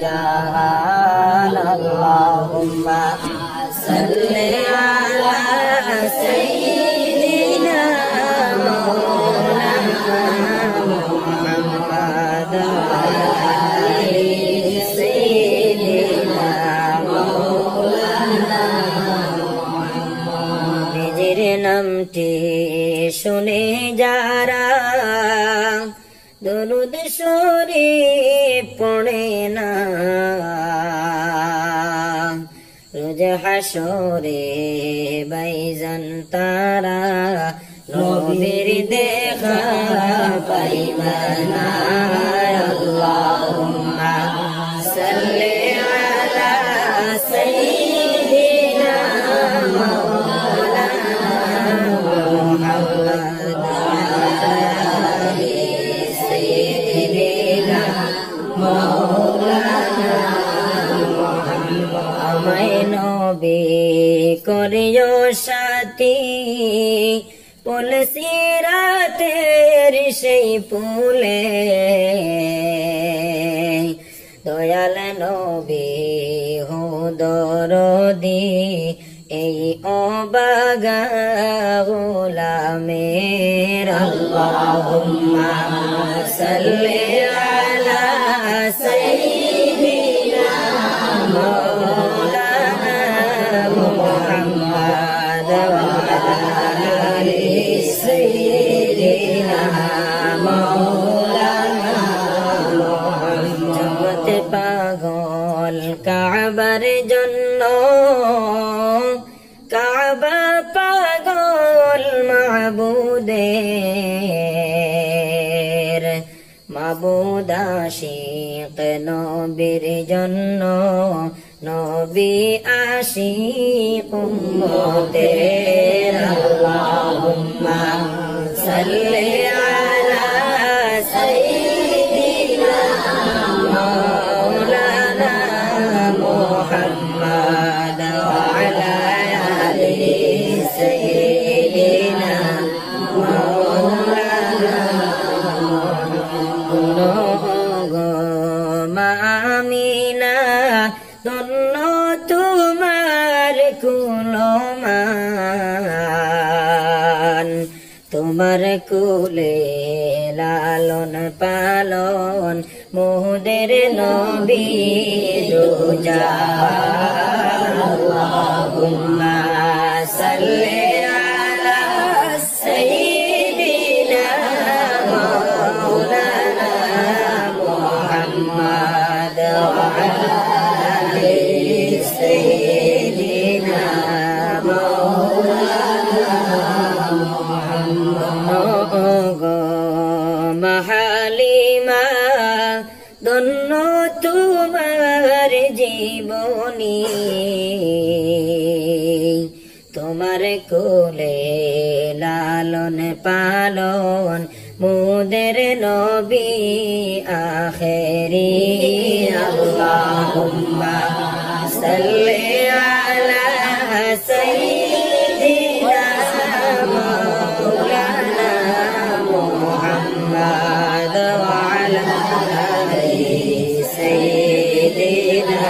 جهان اللهم صل على سيدنا مولانا محمد وعلى سيدنا مولانا নিজের নামটি শুনে যারা দরুদ শরীফ পড়ে না রোজ হাসরে বাইজান তারা নবীর দেখা পাইবে না আল্লাহুম্মা সাল্লি আলা সাইয়্যিদিনা মাওলানা মুহাম্মদ আমায় নবী করিও সাথী পুলসিরাতের সেই পুলে দয়াল নবী হো দরদি এই অবাগা গোলামের আল্লাহুম্মা সাল্লি আলা সাইয়্যিদিনা মাওলানা মুহাম্মদ ওয়া আলি সাইয়্যিদিনা মাওলানা মুহাম্মদ জগত পাগল কাবার জন্য কাবা পাগল মাবুদের মাবুদ আশিক নবীর জন্য নবী আশিক উম্মতের আল্লাহুম্মা সাল্লি আলা সাইয়্যিদিনা মাওলানা মুহাম্মদ ওয়া আলা আলি সাইয়্যিদিনা মাওলানা মামিনা ধন্য তোমার কুলমান তোমার কুলে লালন পালন মোদের নবী দুজাহান আল্লাহুম্মা সাল্লি আলা সাইয়্যিদিনা মাওলানা মুহাম্মদ ওয়া আলা আলি সাইয়্যিদিনা মাওলানা মুহাম্মদ মাহালিমা ধন্য তোমার জীবনী তোমার কোলে লালন পালন মোদের নবী আখেরি আল্লাহুম্মা সাল্লি আলা সাইয়্যিদিনা মাওলানা মুহাম্মদ ওয়া আলা আলি সাইয়্যিদিনা